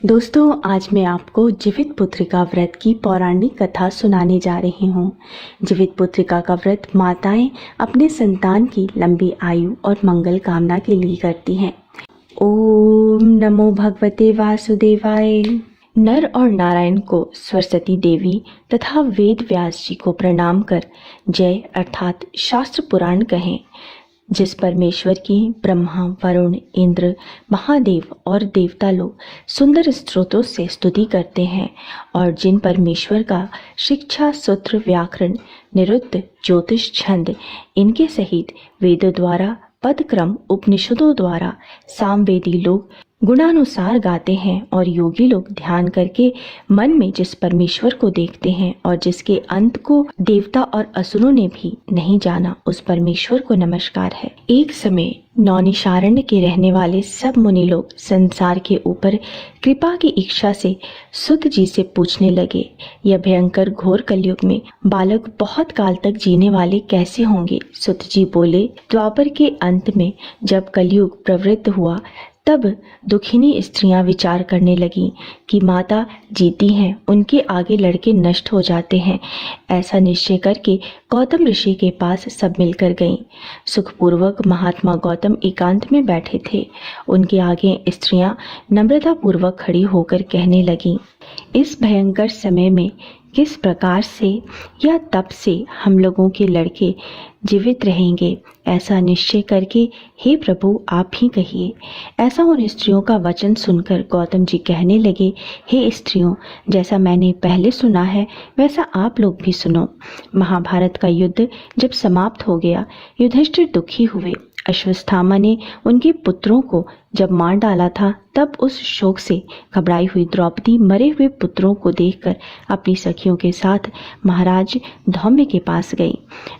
दोस्तों, आज मैं आपको जीवित पुत्रिका व्रत की पौराणिक कथा सुनाने जा रही हूँ। जीवित पुत्रिका का व्रत माताएं अपने संतान की लंबी आयु और मंगल कामना के लिए करती हैं। ओम नमो भगवते वासुदेवाय। नर और नारायण को सरस्वती देवी तथा वेद व्यास जी को प्रणाम कर जय अर्थात शास्त्र पुराण कहें। जिस परमेश्वर की ब्रह्मा, वरुण, इंद्र, महादेव और देवता लोग सुंदर स्तोत्रों से स्तुति करते हैं और जिन परमेश्वर का शिक्षा, सूत्र, व्याकरण, निरुक्त, ज्योतिष, छंद इनके सहित वेदों द्वारा, पदक्रम, उपनिषदों द्वारा सामवेदी लोग गुणानुसार गाते हैं और योगी लोग ध्यान करके मन में जिस परमेश्वर को देखते हैं और जिसके अंत को देवता और असुरों ने भी नहीं जाना, उस परमेश्वर को नमस्कार है। एक समय नौनिशारण्य के रहने वाले सब मुनि लोग संसार के ऊपर कृपा की इच्छा से सुत जी से पूछने लगे, यह भयंकर घोर कलयुग में बालक बहुत काल तक जीने वाले कैसे होंगे? सुत जी बोले, द्वापर के अंत में जब कलयुग प्रवृत्त हुआ तब दुखिनी स्त्रियां विचार करने लगी कि माता जीती हैं, उनके आगे लड़के नष्ट हो जाते हैं। ऐसा निश्चय करके गौतम ऋषि के पास सब मिलकर गईं। सुखपूर्वक महात्मा गौतम एकांत में बैठे थे। उनके आगे स्त्रियां नम्रता पूर्वक खड़ी होकर कहने लगीं, इस भयंकर समय में किस प्रकार से या तप से हम लोगों के लड़के जीवित रहेंगे, ऐसा निश्चय करके हे प्रभु आप ही कहिए। ऐसा उन स्त्रियों का वचन सुनकर गौतम जी कहने लगे, हे स्त्रियों, जैसा मैंने पहले सुना है वैसा आप लोग भी सुनो। महाभारत का युद्ध जब समाप्त हो गया, युधिष्ठिर दुखी हुए। अश्वत्थामा ने उनके पुत्रों को जब मार डाला था, तब उस शोक से घबराई हुई द्रौपदी मरे हुए पुत्रों को देखकर अपनी सखियों के साथ महाराज धौम्य के पास गई।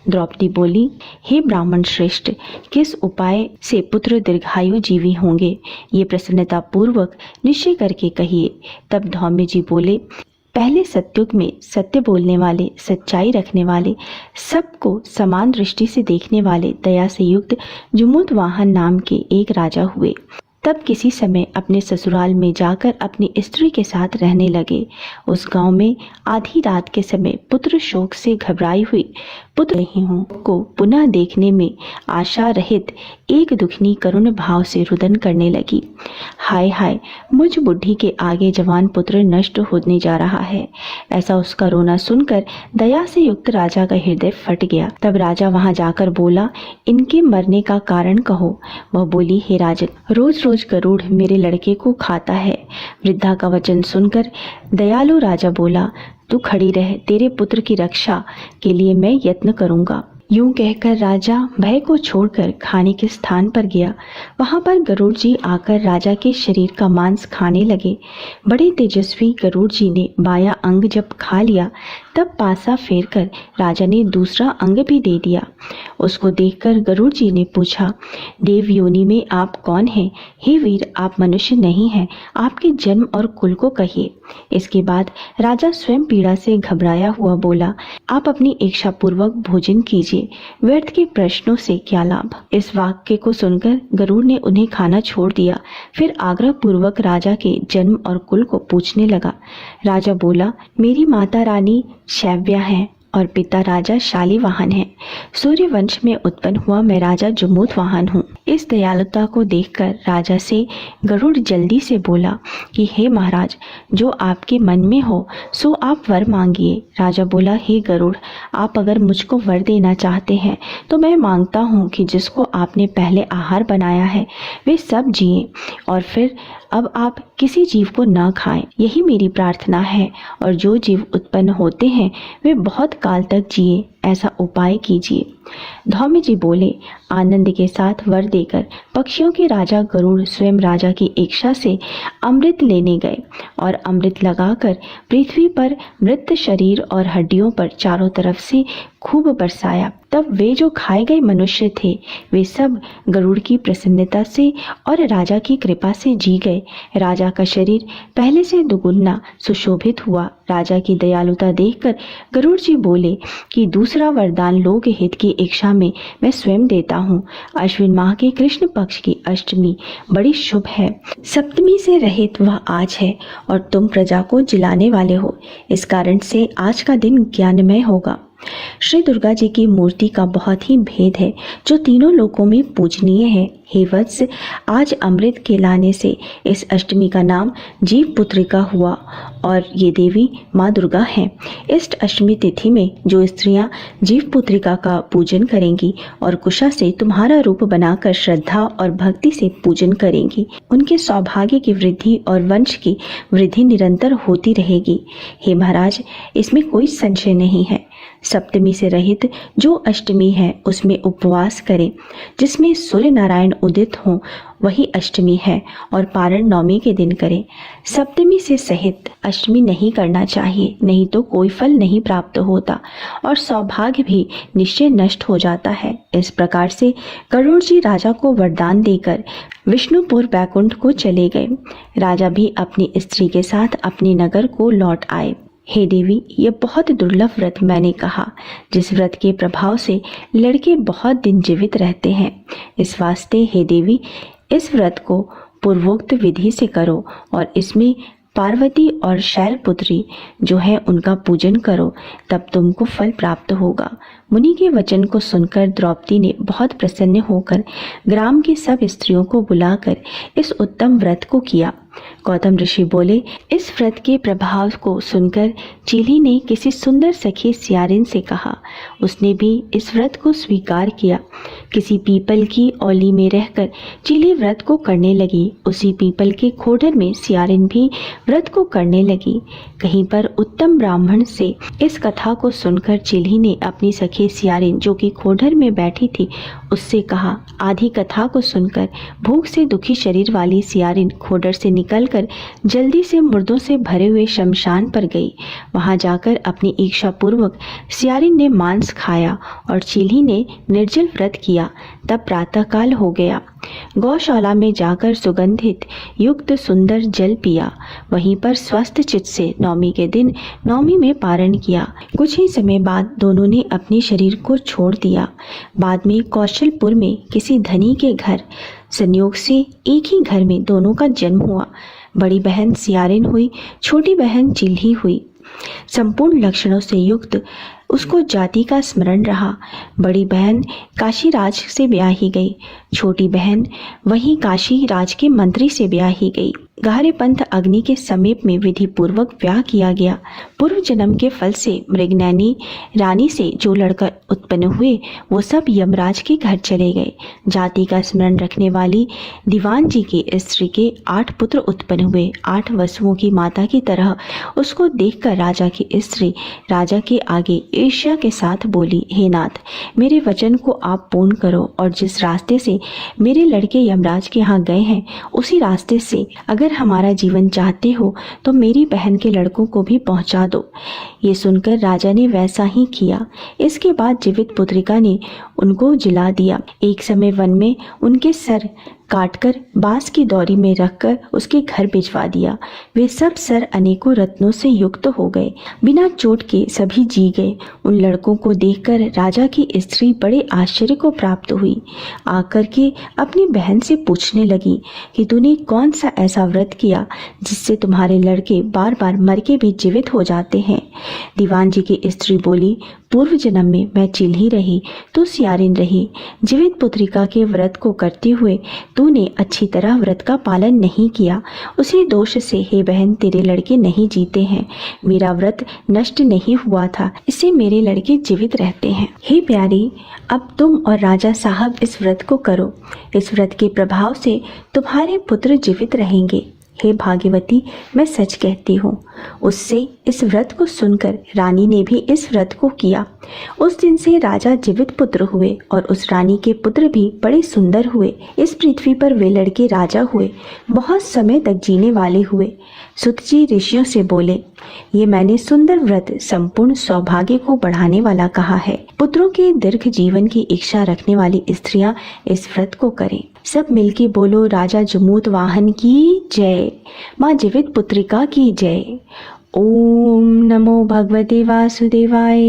द्रौपदी बोली, हे ब्राह्मण श्रेष्ठ, किस उपाय से पुत्र दीर्घायु जीवी होंगे, ये प्रसन्नता पूर्वक निश्चय करके कहिए। तब धौम्य जी बोले, पहले सतयुग में सत्य बोलने वाले, सच्चाई रखने वाले, सबको समान दृष्टि से देखने वाले, दया से युक्त जुमुदवाहन नाम के एक राजा हुए। तब किसी समय अपने ससुराल में जाकर अपनी स्त्री के साथ रहने लगे। उस गांव में आधी रात के समय पुत्र शोक से घबराई हुई पुत्र नहीं हूँ को पुनः देखने में आशा रहित एक दुखनी करुण भाव से रुदन करने लगी। हाय हाय, मुझ बुढ़ी के आगे जवान पुत्र नष्ट होने जा रहा है। ऐसा उसका रोना सुनकर दया से युक्त राजा का हृदय फट गया। तब राजा वहां जाकर बोला, इनके मरने का कारण कहो। वह बोली, हे राजन, रोज रोज गरुड़ मेरे लड़के को खाता है। वृद्धा का वचन सुनकर दयालु राजा बोला, तू खड़ी रह, तेरे पुत्र की रक्षा के लिए मैं यत्न करूंगा। यूं कहकर राजा भय को छोड़कर खाने के स्थान पर गया। वहां पर गरुड़ जी आकर राजा के शरीर का मांस खाने लगे। बड़े तेजस्वी गरुड़ जी ने बायां अंग जब खा लिया, तब पासा फेरकर राजा ने दूसरा अंग भी दे दिया। उसको देखकर गरुड़ जी ने पूछा, देव योनि में आप कौन हैं? हे वीर, आप मनुष्य नहीं हैं, आपके जन्म और कुल को कहिए। इसके बाद राजा स्वयं पीड़ा से घबराया हुआ बोला, आप अपनी इच्छा पूर्वक भोजन कीजिए, व्यर्थ के प्रश्नों से क्या लाभ। इस वाक्य को सुनकर गरुड़ ने उन्हें खाना छोड़ दिया। फिर आग्रह पूर्वक राजा के जन्म और कुल को पूछने लगा। राजा बोला, मेरी माता रानी शैव्या है और पिता राजा शालिवाहन है। सूर्य वंश में उत्पन्न हुआ मैं राजा जुमुदवाहन हूँ। इस दयालुता को देखकर राजा से गरुड़ जल्दी से बोला कि हे महाराज, जो आपके मन में हो सो आप वर मांगिए। राजा बोला, हे गरुड़, आप अगर मुझको वर देना चाहते हैं तो मैं मांगता हूँ कि जिसको आपने पहले आहार बनाया है वे सब जिए और फिर अब आप किसी जीव को न खाएं। यही मेरी प्रार्थना है और जो जीव उत्पन्न होते हैं वे बहुत काल तक जिए, ऐसा उपाय कीजिए। धौम्य जी बोले, आनंद के साथ वर देकर पक्षियों के राजा गरुड़ स्वयं राजा की इच्छा से अमृत लेने गए और अमृत लगाकर पृथ्वी पर मृत शरीर और हड्डियों पर चारों तरफ से खूब बरसाया। तब वे जो खाए गए मनुष्य थे वे सब गरुड़ की प्रसन्नता से और राजा की कृपा से जी गए। राजा का शरीर पहले से दुगुना सुशोभित हुआ। राजा की दयालुता देखकर गरुड़ जी बोले कि दूसरा वरदान लोक हित की इच्छा में मैं स्वयं देता हूँ। अश्विन माह के कृष्ण पक्ष की अष्टमी बड़ी शुभ है। सप्तमी से रहित वह आज है और तुम प्रजा को जिलाने वाले हो। इस कारण से आज का दिन ज्ञानमय होगा। श्री दुर्गा जी की मूर्ति का बहुत ही भेद है जो तीनों लोकों में पूजनीय है। हे वत्स, आज अमृत के लाने से इस अष्टमी का नाम जीव पुत्रिका हुआ और ये देवी माँ दुर्गा हैं। इस अष्टमी तिथि में जो स्त्रियां जीव पुत्रिका का पूजन करेंगी और कुशा से तुम्हारा रूप बनाकर श्रद्धा और भक्ति से पूजन करेंगी, उनके सौभाग्य की वृद्धि और वंश की वृद्धि निरंतर होती रहेगी। हे महाराज, इसमें कोई संशय नहीं है। सप्तमी से रहित जो अष्टमी है उसमें उपवास करें। जिसमें सूर्य नारायण उदित हो वही अष्टमी है और पारण नवमी के दिन करें। सप्तमी से सहित अष्टमी नहीं करना चाहिए, नहीं तो कोई फल नहीं प्राप्त होता और सौभाग्य भी निश्चय नष्ट हो जाता है। इस प्रकार से गरुड़ जी राजा को वरदान देकर विष्णुपुर बैकुंठ को चले गए। राजा भी अपनी स्त्री के साथ अपने नगर को लौट आए। हे देवी, यह बहुत दुर्लभ व्रत मैंने कहा, जिस व्रत के प्रभाव से लड़के बहुत दिन जीवित रहते हैं। इस वास्ते हे देवी, इस व्रत को पूर्वोक्त विधि से करो और इसमें पार्वती और शैलपुत्री जो है उनका पूजन करो, तब तुमको फल प्राप्त होगा। मुनि के वचन को सुनकर द्रौपदी ने बहुत प्रसन्न होकर ग्राम की सब स्त्रियों को बुलाकर इस उत्तम व्रत को किया। गौतम ऋषि बोले, इस व्रत के प्रभाव को सुनकर चीली ने किसी सुंदर सखी सियारिन से कहा। उसने भी इस व्रत को स्वीकार किया। किसी पीपल की औली में रहकर चीली व्रत को करने लगी। उसी पीपल के खोडर में सियारिन भी व्रत को करने लगी। कहीं पर उत्तम ब्राह्मण से इस कथा को सुनकर चीली ने अपनी सखी सियारिन जो कि खोडर में बैठी थी उससे कहा। आधी कथा को सुनकर भूख से दुखी शरीर वाली सियारिन खोडर से निकलकर जल्दी से मुर्दों से भरे हुए शमशान पर गई। वहां जाकर अपनी इच्छा पूर्वक सियारिन ने मांस खाया और चीली ने निर्जल व्रत किया। तब प्रातःकाल हो गया। गौशाला में जाकर सुगंधित युक्त सुंदर जल पिया। वहीं पर स्वस्थ चित्त से नवमी के दिन नवमी में पारण किया। कुछ ही समय बाद दोनों ने अपने शरीर को छोड़ दिया। बाद में कौशलपुर में किसी धनी के घर संयोग से एक ही घर में दोनों का जन्म हुआ। बड़ी बहन सियारिन हुई, छोटी बहन चिल्ही हुई। संपूर्ण लक्षणों से युक्त उसको जाति का स्मरण रहा। बड़ी बहन काशी राज से ब्याही गई, छोटी बहन वहीं काशी राज के मंत्री से ब्याही गई। गहरे पंथ अग्नि के समीप में विधि पूर्वक ब्याह किया गया। पूर्व जन्म के फल से मृगनैनी रानी से जो लड़का उत्पन्न हुए वो सब यमराज के घर चले गए। जाति का स्मरण रखने वाली दीवान जी की स्त्री के 8 पुत्र उत्पन्न हुए। 8 वसुओं की माता की तरह उसको देखकर राजा की स्त्री राजा के आगे ईर्ष्या के साथ बोली, हे नाथ, मेरे वचन को आप पूर्ण करो और जिस रास्ते से मेरे लड़के यमराज के यहाँ गए हैं उसी रास्ते से अगर हमारा जीवन चाहते हो तो मेरी बहन के लड़कों को भी पहुंचा दो। ये सुनकर राजा ने वैसा ही किया। इसके बाद जीवित पुत्रिका ने उनको जिला दिया। एक समय वन में उनके सर काटकर बांस की दौरी में रखकर उसके घर भिजवा दिया। वे सब सर अनेकों रत्नों से युक्त हो गए। बिना चोट के सभी जी गए। उन लड़कों को देखकर राजा की स्त्री बड़े आश्चर्य को प्राप्त हुई। आकर के अपनी बहन से पूछने लगी कि तूने कौन सा ऐसा व्रत किया जिससे तुम्हारे लड़के बार बार मर के भी जीवित हो जाते हैं। दीवान जी की स्त्री बोली, पूर्व जन्म में मैं चिल्ही रही तो सियारिन रही। जीवित पुत्रिका के व्रत को करते हुए तूने अच्छी तरह व्रत का पालन नहीं किया। उसी दोष से हे बहन तेरे लड़के नहीं जीते हैं। मेरा व्रत नष्ट नहीं हुआ था, इससे मेरे लड़के जीवित रहते हैं। हे प्यारी, अब तुम और राजा साहब इस व्रत को करो। इस व्रत के प्रभाव से तुम्हारे पुत्र जीवित रहेंगे। हे भाग्यवती, मैं सच कहती हूँ। उससे इस व्रत को सुनकर रानी ने भी इस व्रत को किया। उस दिन से राजा जीवित पुत्र हुए और उस रानी के पुत्र भी बड़े सुंदर हुए। इस पृथ्वी पर वे लड़के राजा हुए, बहुत समय तक जीने वाले हुए। सुत जी ऋषियों से बोले, ये मैंने सुंदर व्रत संपूर्ण सौभाग्य को बढ़ाने वाला कहा है। पुत्रों के दीर्घ जीवन की इच्छा रखने वाली स्त्रियां इस व्रत को करें। सब मिलके बोलो, राजा जमूत वाहन की जय, माँ जीवित पुत्रिका की जय। ओम नमो भगवते वासुदेवाय।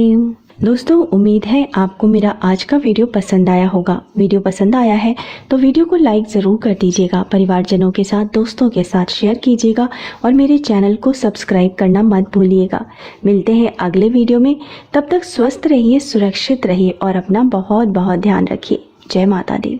दोस्तों, उम्मीद है आपको मेरा आज का वीडियो पसंद आया होगा। वीडियो पसंद आया है तो वीडियो को लाइक ज़रूर कर दीजिएगा, परिवारजनों के साथ, दोस्तों के साथ शेयर कीजिएगा और मेरे चैनल को सब्सक्राइब करना मत भूलिएगा। मिलते हैं अगले वीडियो में, तब तक स्वस्थ रहिए, सुरक्षित रहिए और अपना बहुत बहुत ध्यान रखिए। जय माता दी।